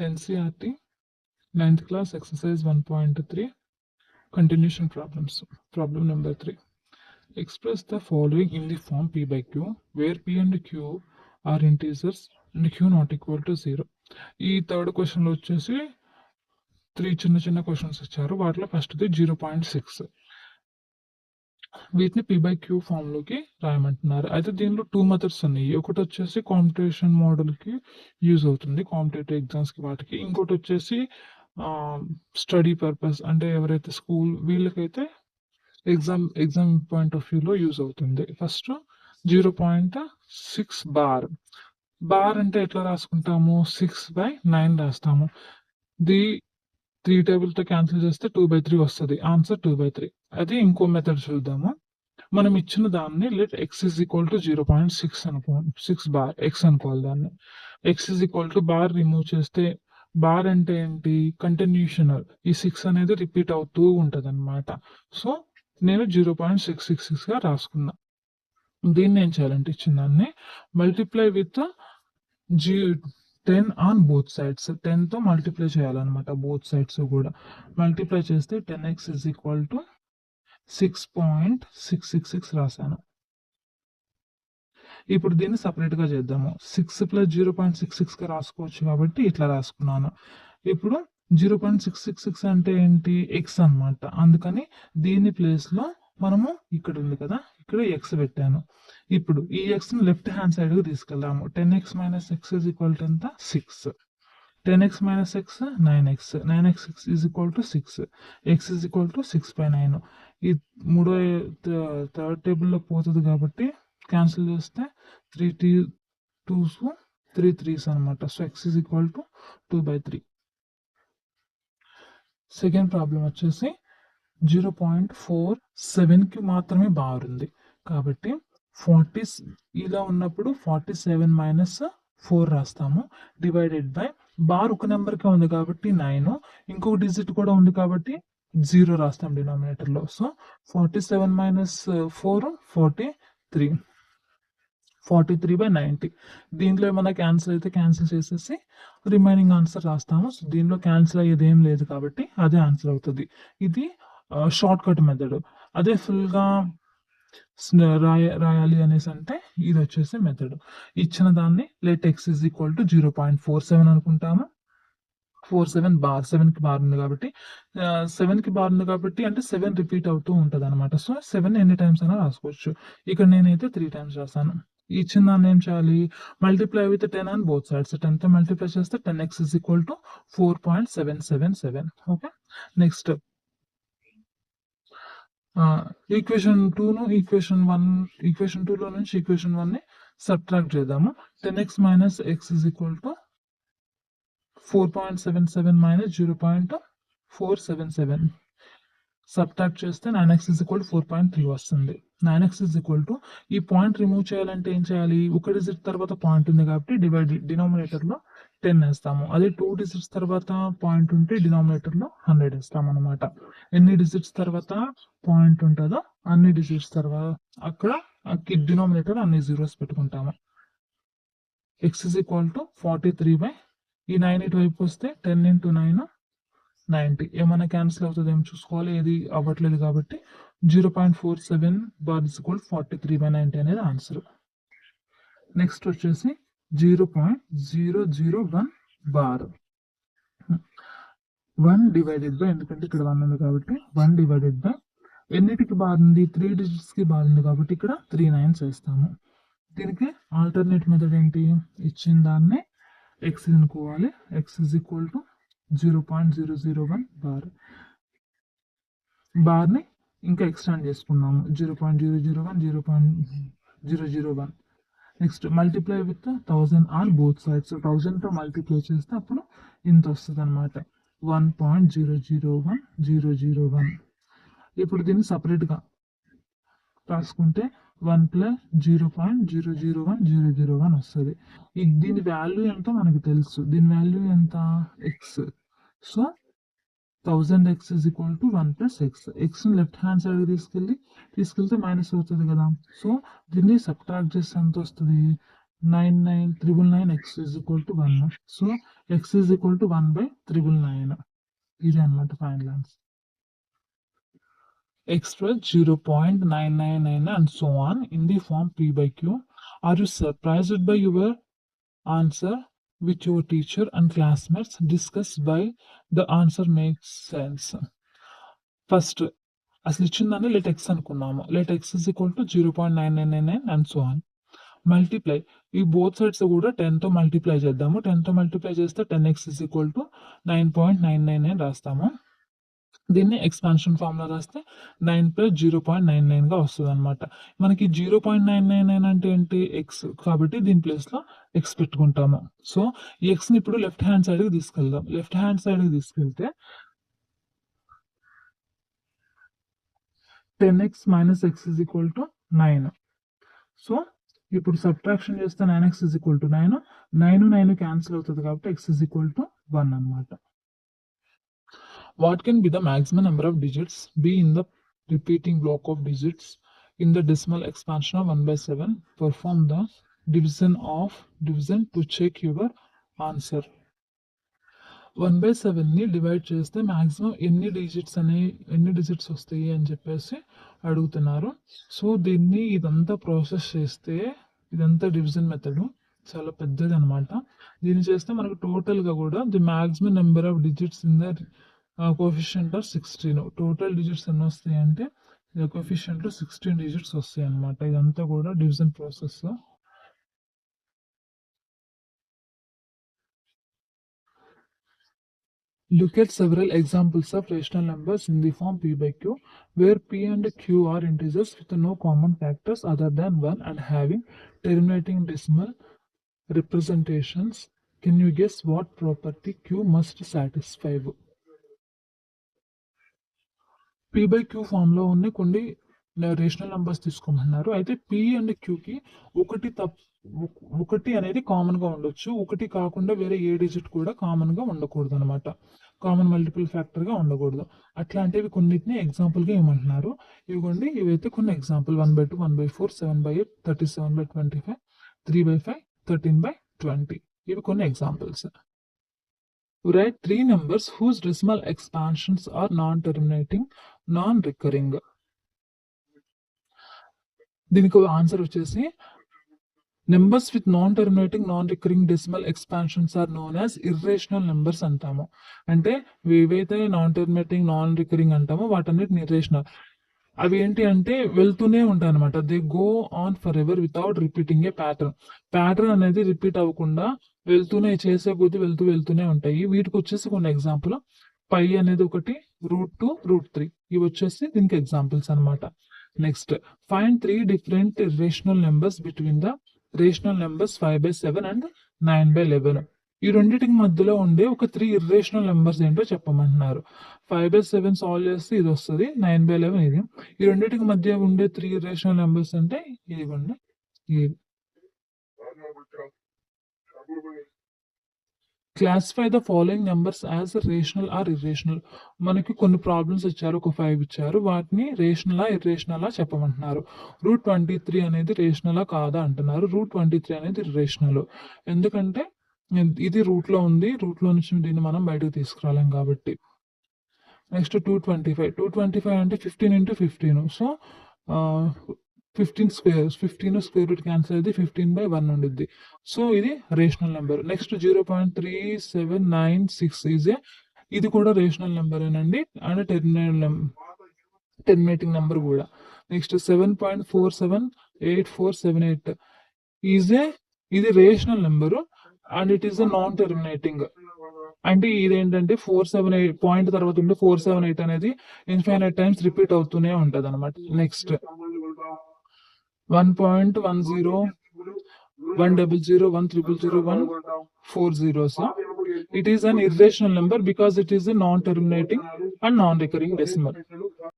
NCERT 9th class exercise 1.3 continuation problems. Problem number 3. Express the following in the form P by Q, where P and Q are integers and Q not equal to 0. ఈ third question లో వచ్చేసి 3 చిన్న questions ఇచ్చారు. వాటిలో ఫస్ట్ది 0.6. వీటిని P by Q form లోకి రాయమంటున్నారు. అయితే దీనిలో 2 మెథడ్స్ ఉన్నాయి. ఒకటి వచ్చేసి కాంపిటీషన్ మోడల్ కి యూజ్ అవుతుంది, కాంపిటేటివ్ ఎగ్జామ్స్ కి వాటికి. ఇంకోటి వచ్చేసి స్టడీ పర్పస్, అంటే ఎవరైతే స్కూల్ వీళ్ళకైతే ఎగ్జామ్ పాయింట్ ఆఫ్ వ్యూలో యూజ్ అవుతుంది. ఫస్ట్ 0.6 బార్ అంటే ఎట్లా రాసుకుంటాము? 6/9 రాస్తాము. ది 3 టేబుల్తో క్యాన్సిల్ చేస్తే 2/3 వస్తుంది. ఆన్సర్ 2/3. అది ఇంకో మెథడ్ చూద్దాము. మనం ఇచ్చిన దాన్ని let x is equal to 0.6 అనుకోండి, 6 బార్ x అనుకోవాలి. దాన్ని x is equal to bar remove చేస్తే, బార్ అంటే ఏంటి? కంటిన్యూషన్. ఈ 6 అనేది రిపీట్ అవుతూ ఉంటది అనమాట. సో నేను 0.666 గా రాసుకున్నా. దీన్ని ఏం చేయాలంటే ఇచ్చిన దాన్ని multiply with 10 on both sides. 10 తో మల్టిప్లై చేయాలన్నమాట బోత్ సైడ్స్ కూడా. మల్టిప్లై చేస్తే 10x is equal to 6.666 రాశాను. ఇప్పుడు దీన్ని సపరేట్ గా చేద్దాము. 6 + 0.66 గా రాసుకోవచ్చు కాబట్టి ఇట్లా రాసుకున్నాను. ఇప్పుడు 0.666 అంటే ఏంటి? x అన్నమాట. అందుకని దీని ప్లేస్ లో మనము ఇక్కడ ఉంది కదా, ఇక్కడ x పెట్టాను. ఇప్పుడు ఈ x ని లెఫ్ట్ హ్యాండ్ సైడ్ కి తీసుకెళ్దాము. 10x - x is equal to ఎంత? 6. 10x - x 9x. 9x is equal to 6. x is equal to 6/9. ఈ మూడో థర్డ్ టేబుల్లో పోతుంది కాబట్టి క్యాన్సిల్ చేస్తే 3 2s 3 3s అనమాట. So x is equal to 2/3. Second problem వచ్చేసి 0.47 కి మాత్రమే బార్ ఉంది కాబట్టి 40 ఇలా ఉన్నప్పుడు 47 - 4 రాస్తాము. డివైడెడ్ బై బార్ ఒక నెంబర్కే ఉంది కాబట్టి 9, ఇంకొక డిజిట్ కూడా ఉంది కాబట్టి 0 రాస్తాం డినామినేటర్ లో. సో 47 - 4 43. 43/90. దీంట్లో ఏమైనా క్యాన్సిల్ అయితే క్యాన్సిల్ చేసేసి రిమైనింగ్ ఆన్సర్ రాస్తాము. సో దీనిలో క్యాన్సిల్ అయ్యేది ఏం లేదు కాబట్టి అదే ఆన్సర్ అవుతుంది. ఇది షార్ట్ కట్ మెథడ్. అదే ఫుల్ గా రాయాలి అనేసి అంటే ఇది వచ్చేసి మెథడ్. ఇచ్చిన దాన్ని let x is equal to 0.47 అనుకుంటాము. 47 బార్, 7 కి బార్ ఉంది కాబట్టి 7 కి బార్ ఉంది కాబట్టి అంటే 7 రిపీట్ అవుతూ ఉంటది అనమాట. సో 7 ఎన్ని టైమ్స్ అయినా రాసుకోవచ్చు. ఇక్కడ నేనైతే 3 టైమ్స్ రాసాను. ఇచ్చిన దాన్ని ఏం చేయాలి? Multiply with 10 on both sides. 10 తో మల్టిప్లై చేస్తే 10x is equal to 4.777. Okay. Next equation 2 ను ఈక్వేషన్ 2 లో నుంచి ఈక్వేషన్ 1 ని సబ్ట్రాక్ట్ చేద్దాము. 10x - x is equal to 4.77 - 0.477. Subtract చేస్తే 9x is equal to 4.3 వస్తుంది. 9x is equal to ఈ పాయింట్ రిమూవ్ చేయాలంటే ఏం చేయాలి? ఒక డిజిట్ తర్వాత పాయింట్ ఉంది కాబట్టి డినామినేటర్ లో 10 వేస్తాము. అదే 2 డిజిట్స్ తర్వాత పాయింట్ ఉంటే డినామినేటర్ లో 100 వేస్తాం అనమాట. ఎన్ని డిజిట్స్ తర్వాత పాయింట్ ఉంటుందో అన్ని డిజిట్స్ తర్వాత అక్కడ డినామినేటర్ అన్ని జీరోస్ పెట్టుకుంటాము. x is equal to 43 ఈ 9 ఇటువైపు వస్తే 10 × 9 90. ఏమైనా క్యాన్సిల్ అవుతుంది ఏం చూసుకోవాలి, ఏది అవ్వట్లేదు కాబట్టి 0.47 బార్ is equal to 43/90 అనేది ఆన్సర్. నెక్స్ట్ వచ్చేసి 0.001 బార్. 1 డివైడెడ్ బై, ఎందుకంటే ఇక్కడ 1 ఉంది కాబట్టి 1 డివైడెడ్ బై ఎన్నిటికి బార్ ఉంది? 3 డిజిట్స్ కి బార్ ఉంది కాబట్టి ఇక్కడ 3 9s వేస్తాము. దీనికి ఆల్టర్నేట్ మెథడ్ ఏంటి? ఇచ్చిన దాన్ని x అనుకోవాలి. x is equal to 0.001 bar. బార్ని ఇంకా ఎక్స్టెండ్ చేసుకున్నాము. 0.001 0.001. Next multiply with 1000 on both sides. 1000 తో మల్టిప్లై చేస్తే అప్పుడు ఇంత వస్తుంది అనమాట. 1.001 ఇప్పుడు దీన్ని సపరేట్ గా రాసుకుంటే 1 + 0.001 వస్తుంది. దీని వాల్యూ ఎంత మనకు తెలుసు. దీని వాల్యూ ఎంత? x. So 1000x is equal to 1 + x. x ని లెఫ్ట్ హ్యాండ్ సైడ్ తీసుకెళ్తే మైనస్ అవుతుంది కదా. సో దీన్ని సబ్ట్రాక్ట్ చేస్తే ఎంత వస్తుంది? 99999 x is equal to 1. So x is equal to 1 by 999. ఇది అన్నమాట final answer. Express 0.999 and so on in the form P by Q. Are you surprised by your answer with your teacher and classmates? Discuss why the answer makes sense. First, అసలు ఇచ్చిందని let X అనుకున్నాము. Let X is equal to 0.9999 and so on. Multiply ఈ both sides కూడా 10తో multiply చేద్దాము. 10తో multiply చేస్తే 10x is equal to 9.999 రాస్తాము. దీన్ని expansion formula రాస్తే 9 ప్లస్ 0.99 గా వస్తుంది అనమాట. మనకి 0.999 అంటే ఏంటి? ఎక్స్. కాబట్టి దీని ప్లేస్ లో ఎక్స్ పెట్టుకుంటాము. సో ఈ ఎక్స్ ని ఇప్పుడు లెఫ్ట్ హ్యాండ్ సైడ్ కి తీసుకెళ్దాం. లెఫ్ట్ హ్యాండ్ సైడ్ కి తీసుకెళ్తే 10x minus x is equal to 9. So ఇప్పుడు సబ్ట్రాక్షన్ చేస్తే 9x is equal to 9. 9 cancel అవుతుంది కాబట్టి x is equal to 1 అన్నమాట. What can be the maximum number of digits be in the repeating block of digits in the decimal expansion of 1/7? Perform the division to check your answer. 1/7 ని divide చేస్తే maximum ఎన్ని digits వస్తాయి అని చెప్పేసి అడుగుతున్నారు. So దీన్ని ఇదంతా process చేస్తే ఇదంతా డివిజన్ మెథడ్ చాలా పెద్దది అనమాట. దీన్ని చేస్తే మనకు టోటల్ గా కూడా the maximum number of digits in the coefficient of 16. Total digits ఎన్ని వస్తాయి అంటే కోఎఫిషియంట్ లో 16 డిజిట్స్ వస్తాయి అనమాట. ఇదంతా కూడా division process. Look at several examples of rational numbers in the form P by Q, where P and Q are integers with no common factors other than 1 and having terminating decimal representations. Can you guess what property Q must satisfy? P by Q form లో ఉన్న కొన్ని rational numbers తీసుకోమన్నారు. అయితే P and Q కి ఒకటి అనేది common గా ఉండొచ్చు. ఒకటి కాకుండా వేరే ఏ డిజిట్ కూడా కామన్ గా ఉండకూడదు అనమాట. కామన్ మల్టిపుల్ ఫ్యాక్టర్ గా ఉండకూడదు. అట్లాంటివి కొన్నిటిని ఎగ్జాంపుల్ గా ఏమంటున్నారు. ఇవ్వండి, ఇవైతే కొన్ని ఎగ్జాంపుల్. 1/2, 1/4, 7/8, 37/25, 3/5, 13/20. ఇవి కొన్ని examples. Write 3 numbers whose decimal expansions are non-terminating, non-recurring. దీనికి ఆన్సర్ వచ్చేసి numbers with non terminating non recurring decimal expansions are known as irrational numbers అంటాము. అంటే ఏవైతే నాన్ టర్మినేటింగ్ నాన్ రికరింగ్ అంటామో వాటన్నిటిని ఇర్రేషనల్. అవి ఏంటి అంటే వెళ్తూనే ఉంటాయి అనమాట. They go on forever without repeating a pattern అనేది రిపీట్ అవ్వకుండా వెళ్తూనే చేసే కొద్ది వెళ్తూనే ఉంటాయి. వీటికి వచ్చేసి కొన్ని ఎగ్జాంపుల్. పై అనేది ఒకటి, √2, √3 ఇవి వచ్చేసి దీనికి ఎగ్జాంపుల్స్ అనమాట. Next, find 3 different rational numbers between the rational numbers 5/7 and 9/11. ఈ రెండింటికి మధ్యలో ఉండే ఒక 3 ఇర్రేషనల్ నెంబర్స్ ఏంటో చెప్పమంటున్నారు. 5/7 సాల్వ్ చేస్తే ఇది వస్తుంది, 9/11 ఇది. ఈ రెండింటికి మధ్య ఉండే 3 ఇర్రేషనల్ నెంబర్స్ అంటే ఇదిగోండి. Classify the following numbers as rational or irrational. మనకి కొన్ని ప్రాబ్లమ్స్ ఇచ్చారు, ఒక 5 ఇచ్చారు. వాటిని రేషనలా ఇర్రేషనలా చెప్పమంటున్నారు. √23 అనేది రేషనలా కాదా అంటున్నారు. √23 అనేది ఇర్రేషనల్. ఎందుకంటే ఇది రూట్ లో ఉంది, రూట్ లో నుంచి దీన్ని మనం బయటకు తీసుకురాలేం కాబట్టి. నెక్స్ట్ 225 అంటే 15 × 15. సో 15 స్క్వేర్ రూట్ క్యాన్సిల్ అయితే 15/1 ఉండిద్ది. సో ఇది రేషనల్ నెంబర్. నెక్స్ట్ 0.3796 ఇది కూడా రేషనల్ నెంబర్ ఏనండి, అండ్ టెర్మినేటింగ్ నెంబర్ కూడా. నెక్స్ట్ 7.478478 ఇది rational number and it is non terminating. అంటే ఇదేంటంటే 478 పాయింట్ తర్వాత ఉండే 478 అనేది ఇన్ఫైనైట్ టైమ్స్ రిపీట్ అవుతూనే ఉంటది అనమాట. Next 1.10 100 1000 140. It is an irrational number because it is a non-terminating and non-recurring decimal.